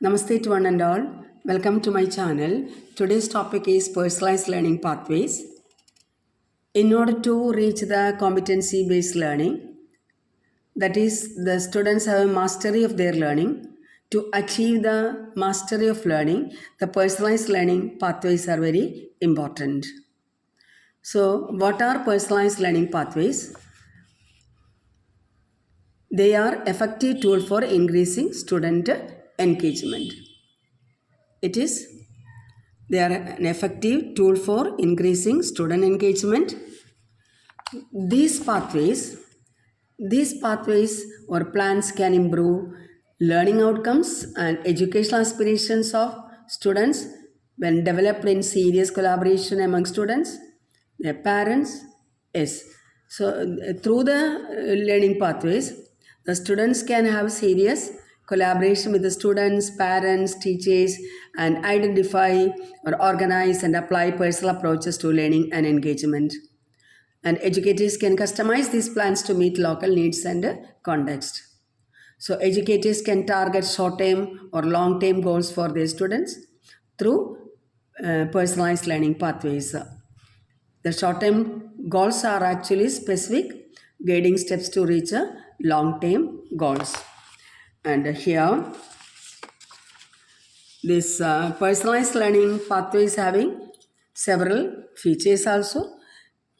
Namaste to one and all. Welcome to my channel. Today's topic is personalized learning pathways. In order to reach the competency based learning, that is, the students have a mastery of their learning. To achieve the mastery of learning, the personalized learning pathways are very important. So, what are personalized learning pathways? They are effective tool for increasing student engagement. They are an effective tool for increasing student engagement. These pathways or plans can improve learning outcomes and educational aspirations of students when developed in serious collaboration among students, their parents. Yes. So through the learning pathways, the students can have serious collaboration with the students, parents, teachers, and identify or organize and apply personal approaches to learning and engagement. And educators can customize these plans to meet local needs and context. So educators can target short-term or long-term goals for their students through personalized learning pathways. The short-term goals are actually specific guiding steps to reach long-term goals. And here, this personalized learning pathways having several features also.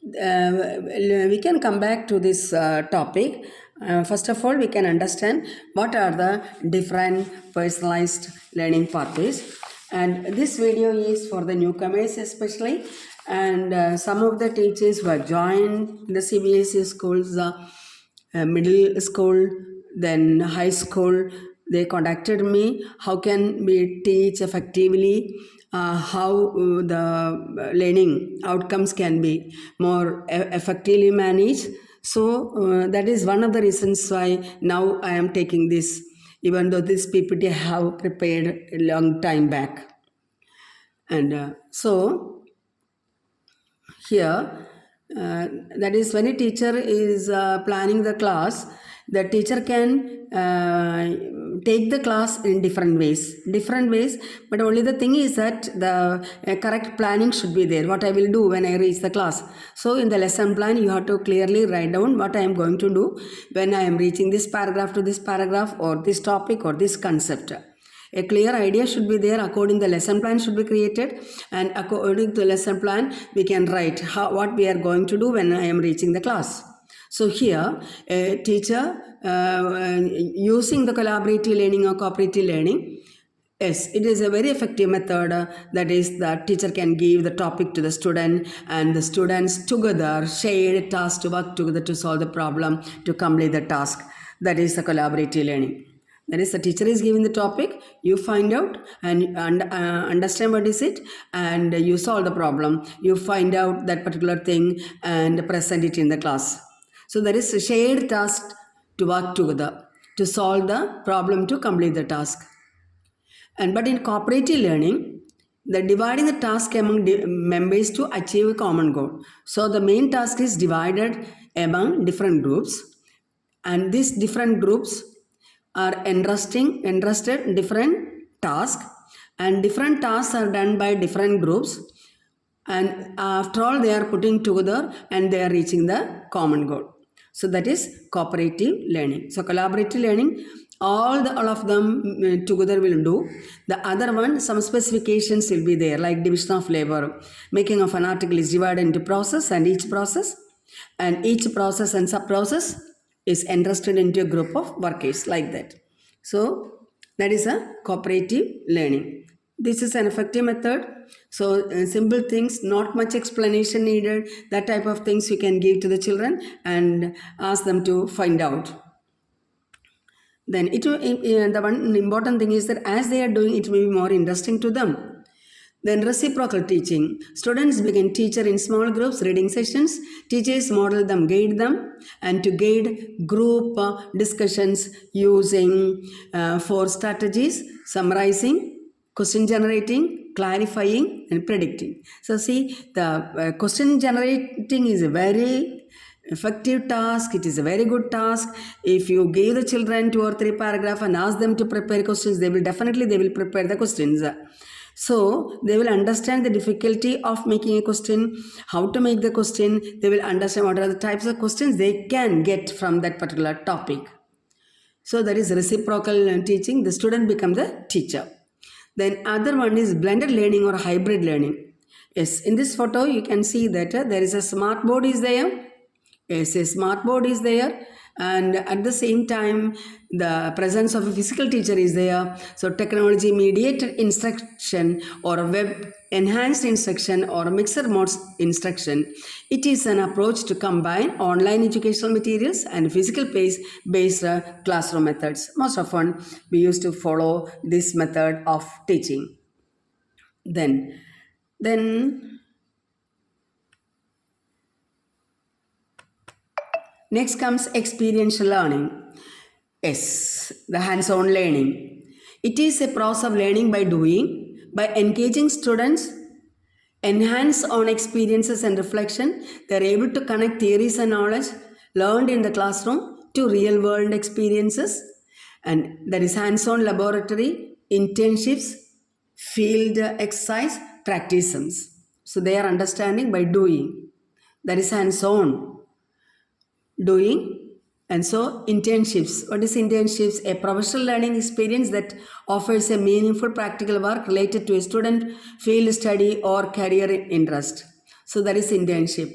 We can come back to this topic. First of all, we can understand what are the different personalized learning pathways. And this video is for the newcomers especially, and some of the teachers who have joined the CBSE schools, middle school, then high school. They contacted me, how can we teach effectively, how the learning outcomes can be more effectively managed. So that is one of the reasons why now I am taking this, even though this PPT I have prepared a long time back. And so here, that is, when a teacher is planning the class, the teacher can take the class in different ways, but only the thing is that the correct planning should be there, what I will do when I reach the class. So in the lesson plan, you have to clearly write down what I am going to do when I am reaching this paragraph to this paragraph, or this topic or this concept. A clear idea should be there. According to the lesson plan should be created, and according to the lesson plan we can write what we are going to do when I am reaching the class. So here a teacher using the collaborative learning or cooperative learning, yes, it is a very effective method. That is, the teacher can give the topic to the student, and the students together share a task to work together to solve the problem, to complete the task. That is the collaborative learning. That is, the teacher is giving the topic, you find out and understand what is it, and you solve the problem. You find out that particular thing and present it in the class. So there is a shared task to work together to solve the problem, to complete the task. But in cooperative learning, the dividing the task among members to achieve a common goal. So the main task is divided among different groups, and these different groups are entrusted different tasks, and different tasks are done by different groups, and after all they are putting together and they are reaching the common goal. So that is cooperative learning. So collaborative learning, all of them together will do. The other one, some specifications will be there, like division of labor. Making of an article is divided into process, and each process and sub-process is entrusted into a group of workers, like that. So that is a cooperative learning. This is an effective method. So simple things, not much explanation needed, that type of things you can give to the children and ask them to find out. Then the one important thing is that as they are doing, it may be more interesting to them. Then reciprocal teaching. Students begin teacher in small groups, reading sessions. Teachers model them, guide them, and to guide group discussions using 4 strategies: summarizing, question generating, clarifying, and predicting. So see, the question generating is very effective task. It is a very good task. If you give the children 2 or 3 paragraph and ask them to prepare questions, they will prepare the questions. So they will understand the difficulty of making a question, how to make the question. They will understand what are the types of questions they can get from that particular topic. So that is reciprocal teaching. The student becomes the teacher. Then other one is blended learning or hybrid learning. Yes, in this photo you can see that there is a smart board is there. Yes, a smart board is there, and at the same time the presence of a physical teacher is there. So technology mediated instruction or a web enhanced instruction or a mixed modes instruction. It is an approach to combine online educational materials and physical based classroom methods. Most often we used to follow this method of teaching. Then next comes experiential learning. Yes, the hands-on learning. It is a process of learning by doing, by engaging students, enhance on experiences and reflection. They are able to connect theories and knowledge learned in the classroom to real-world experiences. And there is hands-on laboratory, internships, field exercise, practices. So they are understanding by doing. That is hands-on doing. And so internships. What is internships? A professional learning experience that offers a meaningful practical work related to a student field study or career interest. So that is internship.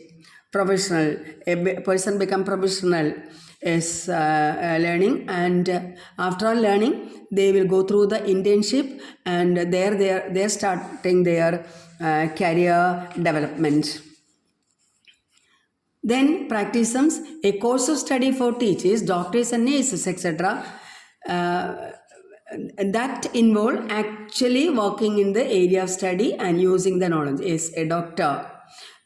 Professional. A person become professional is learning, and after all learning they will go through the internship, and they're starting their career development. Then practicums, a course of study for teachers, doctors and nurses, etc. That involve actually working in the area of study and using the knowledge. Is a doctor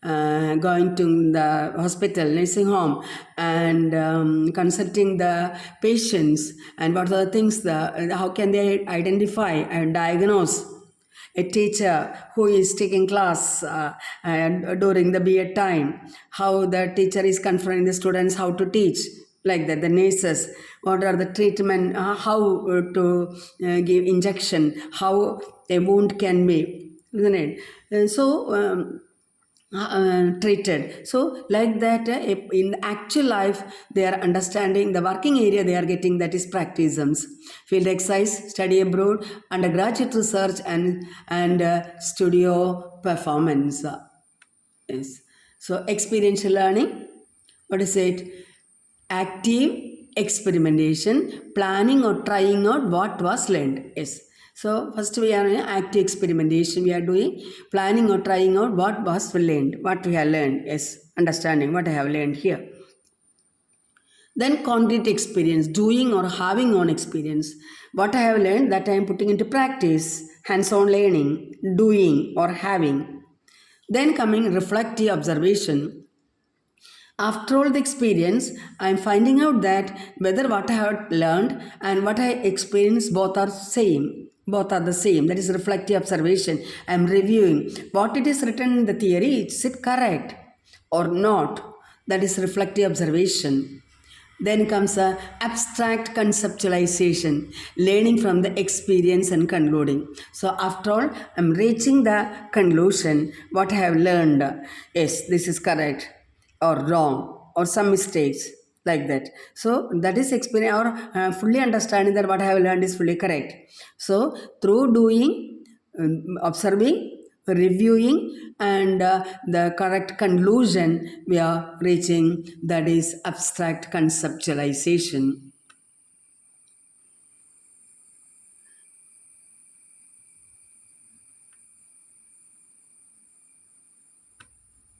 going to the hospital, nursing home, and consulting the patients, and what are the things, how can they identify and diagnose. A teacher who is taking class during the B.Ed time, how the teacher is confronting the students how to teach, like that. The nurses, what are the treatment, how to give injection, how a wound can be, isn't it? Treated. So like that, in actual life they are understanding the working area they are getting, that is practicums, field exercise, study abroad, undergraduate research, and studio performance. Yes. So experiential learning, what is it? Active experimentation, planning or trying out what was learned. Yes. So first we are in active experimentation. We are doing planning or trying out what was learned, what we have learned. Yes, understanding what I have learned here. Then concrete experience, doing or having on experience. What I have learned, that I am putting into practice, hands-on learning, doing or having. Then coming reflective observation. After all the experience, I am finding out that whether what I have learned and what I experienced both are same. Both are the same. That is reflective observation. I am reviewing what it is written in the theory. Is it correct or not? That is reflective observation. Then comes a abstract conceptualization, learning from the experience and concluding. So after all, I'm reaching the conclusion, what I have learned. Yes, this is correct or wrong or some mistakes, like that. So that is experience or fully understanding that what I have learned is fully correct. So through doing, observing, reviewing, and the correct conclusion we are reaching, that is abstract conceptualization.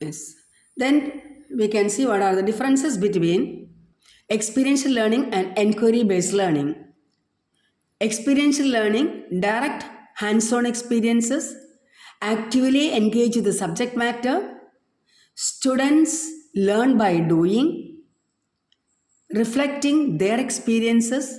Yes. Then we can see what are the differences between experiential learning and inquiry based learning. Experiential learning, direct hands-on experiences, actively engage with the subject matter. Students learn by doing, reflecting their experiences,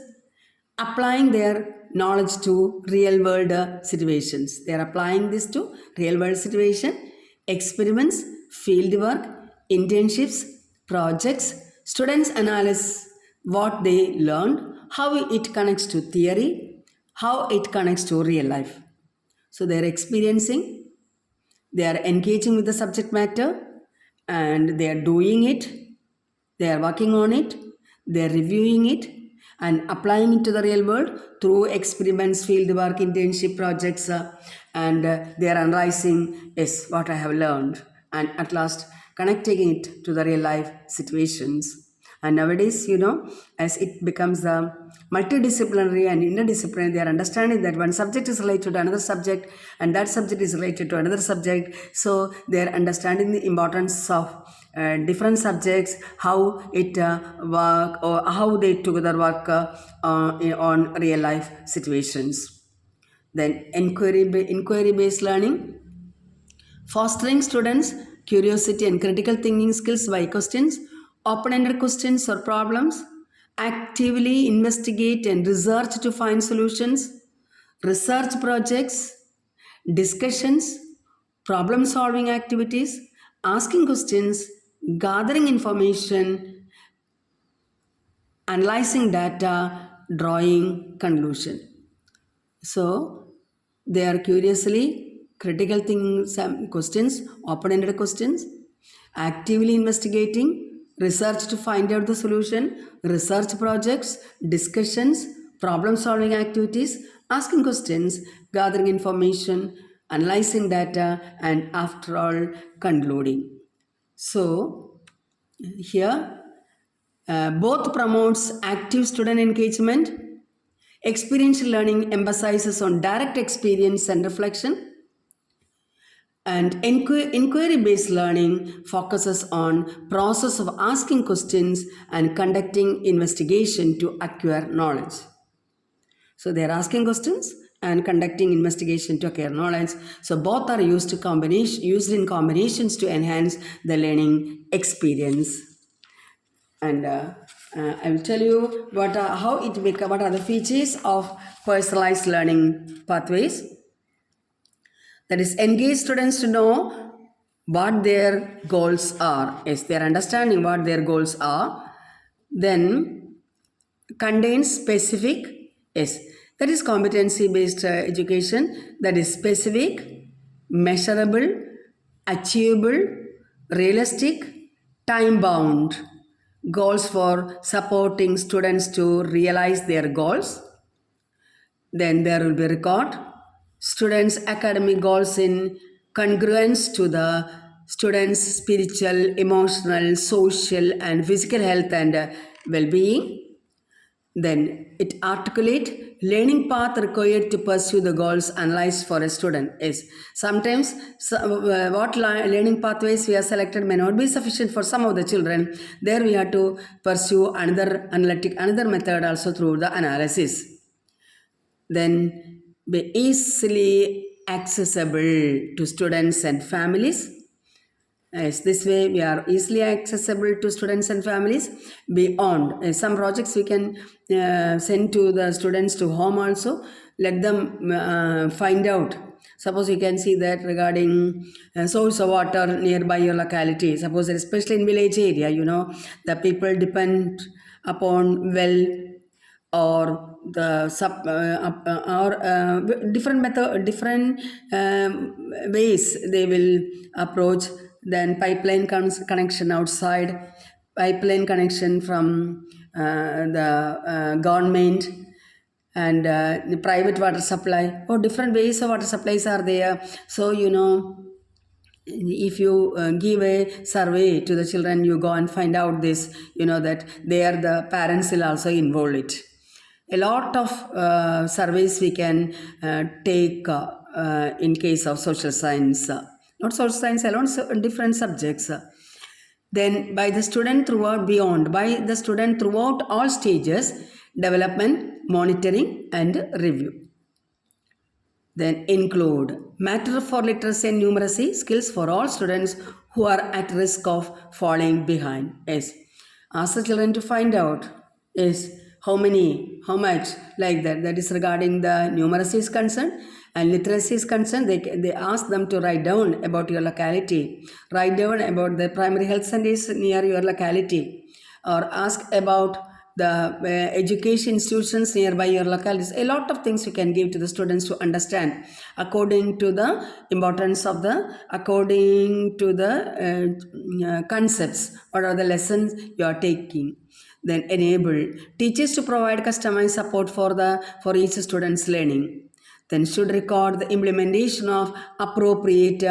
applying their knowledge to real world situations. They are applying this to real world situation, experiments, field work, internships, Projects, students analyze what they learned, how it connects to theory, how it connects to real life. So they're experiencing, they are engaging with the subject matter, and they are doing it, they are working on it, they are reviewing it, and applying it to the real world through experiments, field work, internship projects, and they are analyzing, yes, what I have learned, and at last connecting it to the real life situations. And nowadays, as it becomes the multidisciplinary and interdisciplinary, they are understanding that one subject is related to another subject, and that subject is related to another subject. So they are understanding the importance of different subjects, how it work, or how they together work on real life situations. Then inquiry-based learning, fostering students' curiosity and critical thinking skills by questions, open-ended questions or problems, actively investigate and research to find solutions, research projects, discussions, problem-solving activities, asking questions, gathering information, analyzing data, drawing conclusion. So they are curiously critical thinking some questions, open-ended questions, actively investigating, research to find out the solution, research projects, discussions, problem-solving activities, asking questions, gathering information, analyzing data, and after all, concluding. So here both promotes active student engagement. Experiential learning emphasizes on direct experience and reflection, and inquiry-based learning focuses on process of asking questions and conducting investigation to acquire knowledge. So they are asking questions and conducting investigation to acquire knowledge. So both are used in combinations to enhance the learning experience. And I will tell you what are the features of personalized learning pathways. That is, engage students to know what their goals are. Yes, they are understanding what their goals are. Then contains specific, yes, that is competency-based education. That is specific, measurable, achievable, realistic, time-bound goals for supporting students to realize their goals. Then there will be record students' academic goals in congruence to the students' spiritual, emotional, social, and physical health and well-being. Then it articulate learning path required to pursue the goals analyzed for a student. Is sometimes what learning pathways we have selected may not be sufficient for some of the children. There we have to pursue another method also through the analysis. Then be easily accessible to students and families. Yes, this way we are easily accessible to students and families. Beyond some projects we can send to the students to home also. Let them find out. Suppose you can see that regarding source of water nearby your locality. Suppose especially in village area, the people depend upon well or the different ways they will approach. Then pipeline connection outside, pipeline connection from the government, and the private water supply, or different ways of water supplies are there. So if you give a survey to the children, you go and find out this, that there the parents will also involve it. A lot of surveys we can take in case of social science, not social science alone, so different subjects. Then by the student throughout all stages, development, monitoring and review. Then include matter for literacy and numeracy skills for all students who are at risk of falling behind. Yes, ask the children to find out, yes, how many, how much, like that. That is regarding the numeracy is concerned. And literacy is concerned, they ask them to write down about your locality, write down about the primary health centers near your locality, or ask about the education institutions nearby your localities. A lot of things you can give to the students to understand according to the importance of according to the concepts, what are the lessons you are taking. Then enable teachers to provide customized support for each student's learning. Then should record the implementation of appropriate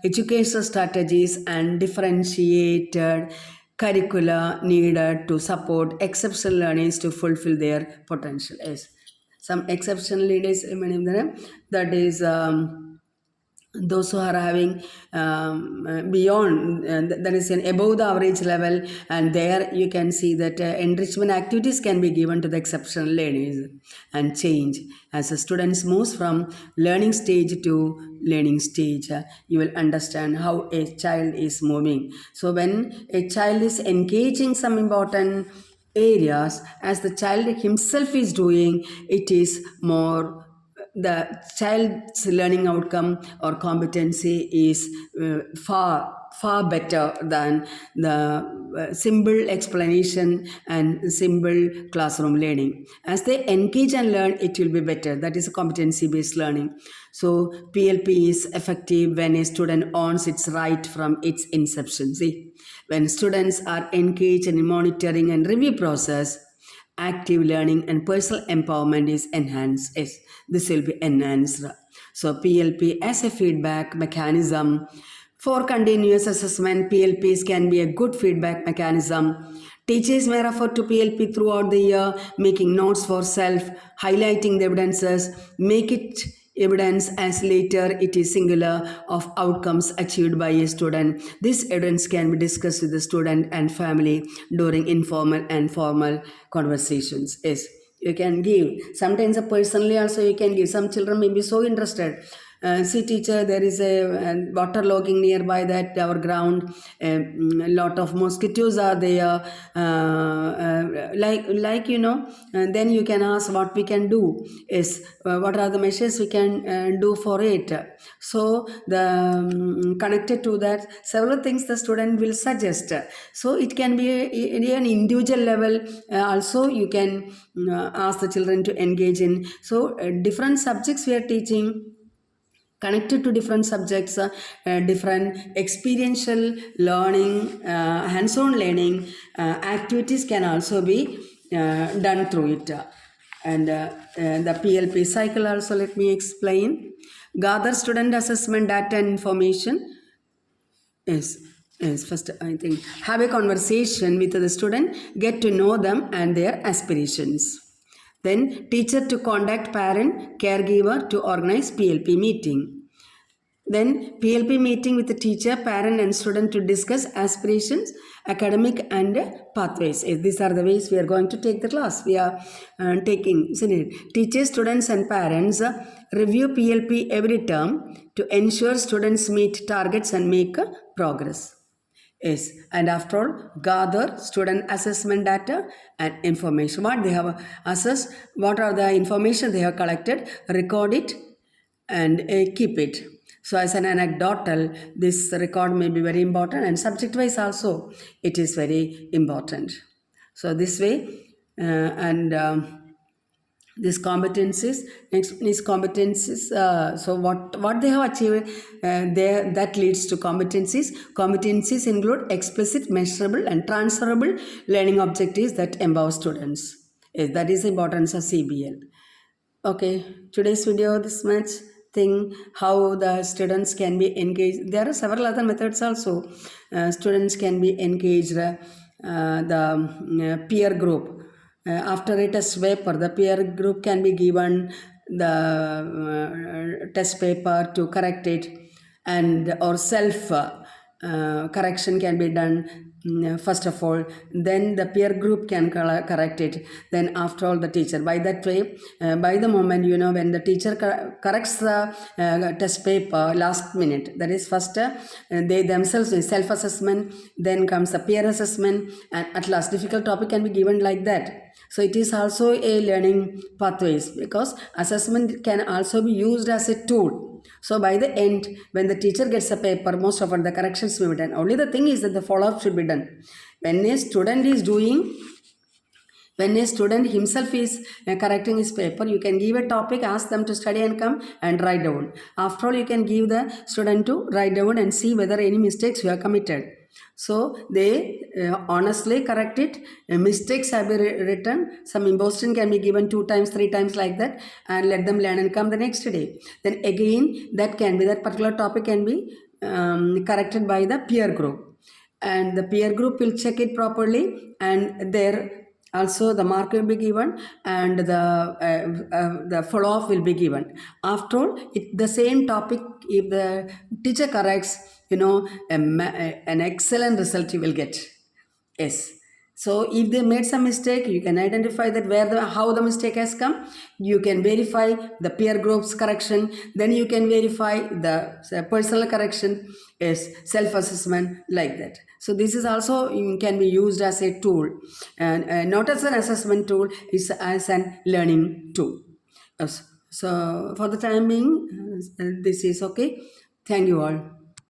educational strategies and differentiated curricula needed to support exceptional learners to fulfill their potential. Yes. Some exceptional leaders, that is those who are having beyond that is an above the average level, and there you can see that enrichment activities can be given to the exceptional learners and change as the students moves from learning stage to learning stage. You will understand how a child is moving. So when a child is engaging some important areas as the child himself is doing, it is more the child's learning outcome or competency is far better than the simple explanation and simple classroom learning. As they engage and learn, it will be better. That is a competency based learning. So PLP is effective when a student earns its right from its inception. See, when students are engaged in monitoring and review process, active learning and personal empowerment is enhanced. Yes, this will be enhanced. So PLP as a feedback mechanism for continuous assessment, PLPs can be a good feedback mechanism. Teachers may refer to PLP throughout the year, making notes for self, highlighting the evidences, make it evidence as later it is singular of outcomes achieved by a student. This evidence can be discussed with the student and family during informal and formal conversations. Yes, you can give. Sometimes personally also you can give. Some children may be so interested. See teacher, there is a water logging nearby that our ground, a lot of mosquitoes are there, like and then you can ask what we can do is what are the measures we can do for it. So the connected to that several things the student will suggest. So it can be an individual level also you can ask the children to engage in. So different subjects we are teaching connected to different subjects, different experiential learning, hands-on learning activities can also be done through it. And the PLP cycle also, let me explain. Gather student assessment data and information. Yes, first I think have a conversation with the student, get to know them and their aspirations. Then teacher to contact parent, caregiver to organize PLP meeting. Then PLP meeting with the teacher, parent and student to discuss aspirations, academic and pathways. These are the ways we are going to take the class. We are taking, isn't it? Teachers, students and parents review PLP every term to ensure students meet targets and make progress. Yes, and after all, gather student assessment data and information. What they have assessed, what are the information they have collected, record it and keep it. So as an anecdotal, this record may be very important, and subject-wise also it is very important. So this way, and these competencies, next is competencies. So what they have achieved, that leads to competencies. Competencies include explicit, measurable and transferable learning objectives that empower students. Yes, that is the importance of CBL. Okay, today's video this much thing, how the students can be engaged. There are several other methods also. Students can be engaged, the peer group. After a test paper, the peer group can be given the test paper to correct it, and or self correction can be done first of all, then the peer group can correct it, then after all the teacher. By that way, by the moment when the teacher corrects the test paper last minute, that is first they themselves self-assessment, then comes the peer assessment, and at last difficult topic can be given like that. So it is also a learning pathways, because assessment can also be used as a tool. So by the end, when the teacher gets a paper, most of the corrections will be done. Only the thing is that the follow-up should be done. When a student is doing when a student himself is correcting his paper, you can give a topic, ask them to study and come and write down. After all, you can give the student to write down and see whether any mistakes you have committed. So they honestly correct it. Mistakes have been written. Some imposition can be given 2 times, 3 times like that, and let them learn and come the next day. Then again, that particular topic can be corrected by the peer group, and the peer group will check it properly, and there also the mark will be given, and the follow up will be given. After all, the same topic, if the teacher corrects, an excellent result you will get. Yes. So if they made some mistake, you can identify that how the mistake has come. You can verify the peer group's correction. Then you can verify the personal correction, is self-assessment, like that. So this is also can be used as a tool, and not as an assessment tool, is as an learning tool. Yes. So for the time being, this is okay. Thank you all.